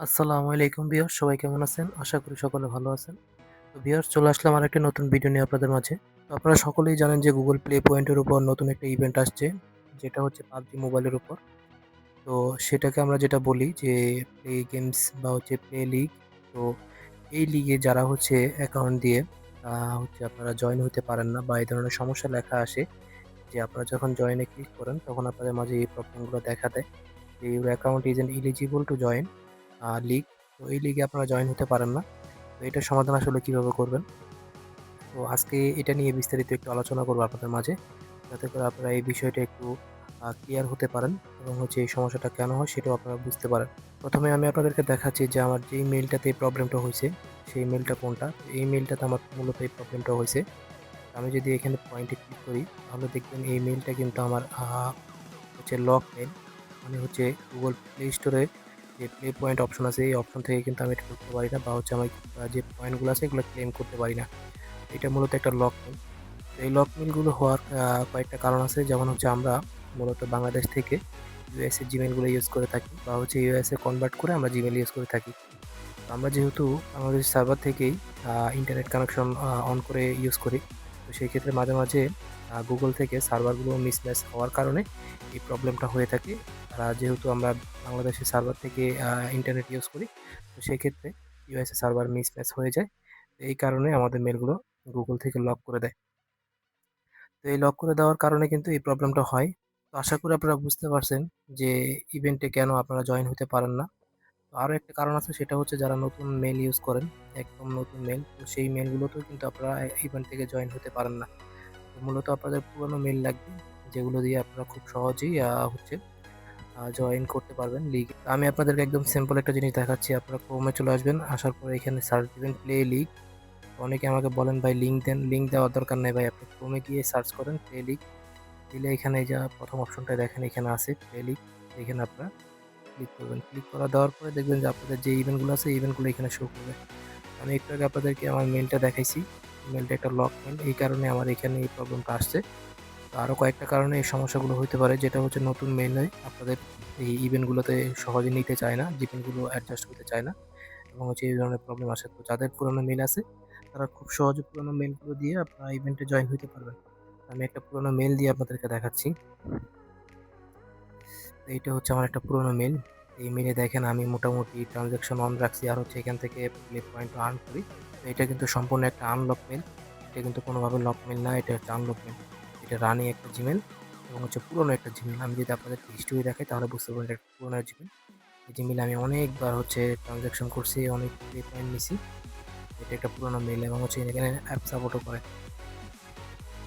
আসসালামু আলাইকুম ভিউয়ার্স, সবাই কেমন আছেন? আশা করি সকলে ভালো আছেন। তো ভিউয়ার্স, চলে আসলাম আরেকটি নতুন ভিডিও নিয়ে আপনাদের মাঝে। তো আপনারা সকলেই জানেন যে Google Play Point এর উপর নতুন একটা ইভেন্ট আসছে, যেটা হচ্ছে PUBG মোবাইলের উপর। তো সেটাকে আমরা যেটা বলি যে প্লে গেমস বা হচ্ছে প্লে লিগ। তো এই লিগে যারা হচ্ছে অ্যাকাউন্ট দিয়ে হচ্ছে আপনারা জয়েন হতে পারেন না বা এই ধরনের সমস্যা লেখা আসে যে আপনারা যখন জয়েনে ক্লিক করেন তখন আপনাদের মাঝে এই প্রবলেমগুলো দেখা দেয় যে your account is eligible to join league. তো এই লিগে আপনারা জয়েন হতে পারেন না। তো এটার সমাধান আসলে কিভাবে করবেন? তো আজকে এটা নিয়ে বিস্তারিত একটু আলোচনা করবো আপনাদের মাঝে, যাতে করে আপনারা এই বিষয়টা একটু ক্লিয়ার হতে পারেন এবং হচ্ছে এই সমস্যাটা কেন হয় সেটাও আপনারা বুঝতে পারেন। প্রথমে আমি আপনাদেরকে দেখাচ্ছি যে আমার যেই মেইলটাতে এই প্রবলেমটা হয়েছে সেই মেইলটা কোনটা। তো এই মেইলটাতে আমার মূলত এই প্রবলেমটা হয়েছে। আমি যদি এখানে পয়েন্টে ক্লিক করি তাহলে দেখবেন এই মেইলটা কিন্তু আমার হচ্ছে লক মেইল। মানে হচ্ছে গুগল প্লে স্টোরে যে প্লে পয়েন্ট অপশন আছে এই অপশন থেকে কিন্তু আমি এটা ঢুকতে পারি না বা হচ্ছে আমার যে পয়েন্টগুলো আছে এগুলো ক্লেম করতে পারি না। এটা মূলত একটা লক মেইল। এই লক মেইলগুলো হওয়ার কয়েকটা কারণ আছে, যেমন হচ্ছে আমরা মূলত বাংলাদেশ থেকে ইউএস এ জিমেইলগুলো ইউজ করে থাকি বা হচ্ছে ইউএস এ কনভার্ট করে আমরা জিমেইল ইউজ করে থাকি। তো আমরা যেহেতু বাংলাদেশ সার্ভার থেকেই ইন্টারনেট কানেকশন অন করে ইউজ করি, তো সেই ক্ষেত্রে মাঝে মাঝে গুগল থেকে সার্ভারগুলো মিসম্যাচ হওয়ার কারণে এই প্রবলেমটা হয়ে থাকে। যেহেতু আমরা বাংলাদেশের সার্ভার থেকে ইন্টারনেট ইউজ করি, তো সেক্ষেত্রে ইউএসএ সার্ভার মিসম্যাচ হয়ে যায়। তো এই কারণে আমাদের মেলগুলো গুগল থেকে লক করে দেয়। তো এই লক করে দেওয়ার কারণে কিন্তু এই প্রবলেমটা হয়। তো আশা করি আপনারা বুঝতে পারছেন যে ইভেন্টে কেন আপনারা জয়েন হতে পারেন না। তো আরো একটা কারণ আছে, সেটা হচ্ছে যারা নতুন মেইল ইউজ করেন, একদম নতুন মেইল, তো সেই মেইলগুলোতেও কিন্তু আপনারা ইভেন্ট থেকে জয়েন হতে পারেন না। তো মূলত আপনাদের পুরনো মেইল লাগবে, যেগুলো দিয়ে আপনারা খুব সহজেই হচ্ছে জয়েন করতে পারবেন লিগে। আমি আপনাদেরকে একদম সিম্পল একটা জিনিস দেখাচ্ছি। আপনারা ক্রোমে চলে আসবেন, আসার পরে এখানে সার্চ দিবেন প্লে লিগ। অনেকে আমাকে বলেন ভাই লিঙ্ক দেন, লিঙ্ক দেওয়ার দরকার নেই ভাই, আপনি ক্রোমে গিয়ে সার্চ করেন প্লে লিগ। দিলে এখানে এই যে প্রথম অপশনটা দেখেন এখানে আছে প্লে লিগ। এখানে আপনারা ক্লিক করবেন। ক্লিক করা দেওয়ার পরে দেখবেন যে আপনাদের যে ইভেন্টগুলো আছে এই ইভেন্টগুলো এখানে শো করবে। আমি একটু আগে আপনাদেরকে আমার মেইলটা দেখাইছি। মেইলটা একটা লক মেইল, এই কারণে আমার এখানে এই প্রবলেমটা আসছে। তো আরও কয়েকটা কারণে এই সমস্যাগুলো হইতে পারে, যেটা হচ্ছে নতুন মেইলে আপনাদের এই ইভেন্টগুলোতে সহজে নিতে চায় না, ইভেন্টগুলো অ্যাডজাস্ট হতে চায় না এবং হচ্ছে এই ধরনের প্রবলেম আসে। তো যাদের পুরোনো মেইল আছে তারা খুব সহজে পুরোনো মেইলগুলো দিয়ে আপনারা ইভেন্টে জয়েন হইতে পারবেন। আমি একটা পুরোনো মেইল দিয়ে আপনাদেরকে দেখাচ্ছি। তো এইটা হচ্ছে আমার একটা পুরোনো মেইল। এই মেইলে দেখেন আমি মোটামুটি ট্রানজ্যাকশন অন রাখছি আর হচ্ছে এখান থেকে প্লে পয়েন্ট আর্ন করি। তো এটা কিন্তু সম্পূর্ণ একটা আনলক মেইল। এটা কিন্তু কোনোভাবে লক মেইল না, এটা হচ্ছে আনলক মেইল। এটা রানিং একটা জিমেইল এবং হচ্ছে পুরোনো একটা জিমেইল। আমি যদি আপনাদেরকে হিস্টরি দেখাই তাহলে বুঝতে পারবেন এটা একটা পুরোনো জিমেইল। এই জিমেইলে আমি অনেকবার হচ্ছে ট্রানজ্যাকশন করছি, অনেক প্লে পয়েন্ট নিছি। এটা একটা পুরোনো মেইল এবং হচ্ছে এখানে অ্যাপ সাপোর্টও করে।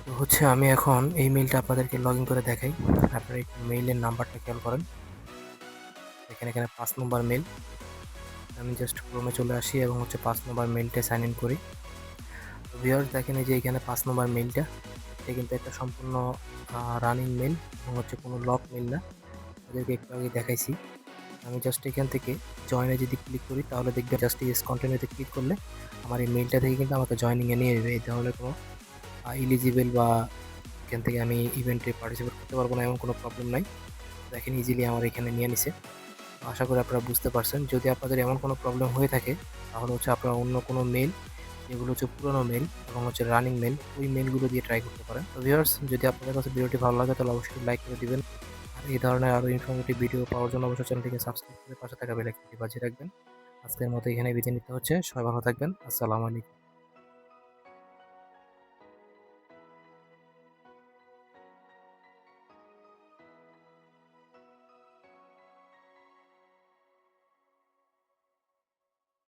তো হচ্ছে আমি এখন এই মেইলটা আপনাদেরকে লগইন করে দেখাই। আপনারা একটু মেইলের নাম্বারটা খেয়াল করেন। দেখেন এখানে ৫ নম্বর মেইল। আমি জাস্ট ক্রোমে চলে আসি এবং হচ্ছে ৫ নম্বর মেইলটা সাইন ইন করি। তো ভিউয়ার্স দেখেন এই যে এখানে ৫ নম্বর মেইলটা, এটা কিন্তু একটা সম্পূর্ণ রানিং মেইল এবং হচ্ছে কোনো লক মেইল না। আপনাদেরকে একটু আগে দেখাইছি। আমি জাস্ট এখান থেকে জয়েনে যদি ক্লিক করি তাহলে দেখবেন জাস্ট ইয়েস কন্টিনিউতে ক্লিক করলে আমার এই মেইলটা থেকে কিন্তু আমাকে জয়েনিংয়ে নিয়ে যাবে। এই ধরনের কোনো ইলিজিবল বা এখান থেকে আমি ইভেন্টে পার্টিসিপেট করতে পারবো না এমন কোনো প্রবলেম নাই। দেখেন ইজিলি আমার এখানে নিয়ে নিছে। আশা করি আপনারা বুঝতে পারছেন। যদি আপনাদের এমন কোনো প্রবলেম হয়ে থাকে তাহলে হচ্ছে আপনারা অন্য কোনো মেইল, যেগুলো হচ্ছে পুরোনো মেইল এবং হচ্ছে রানিং মেইল, ওই মেইলগুলো দিয়ে ট্রাই করতে পারেন। তো ভিউয়ার্স, যদি আপনাদের কাছে ভিডিওটি ভালো লাগে তাহলে অবশ্যই লাইক করে দিবেন। আর এই ধরনের আরও ইনফরমেটিভ ভিডিও পাওয়ার জন্য অবশ্যই চ্যানেলটিকে সাবস্ক্রাইব করে পাশে থাকা বেল আইকনটি বাজিয়ে রাখবেন। আজকের মতো এখানেই বিদায় নিতে হচ্ছে। সবাই ভালো থাকবেন। আসসালামু আলাইকুম।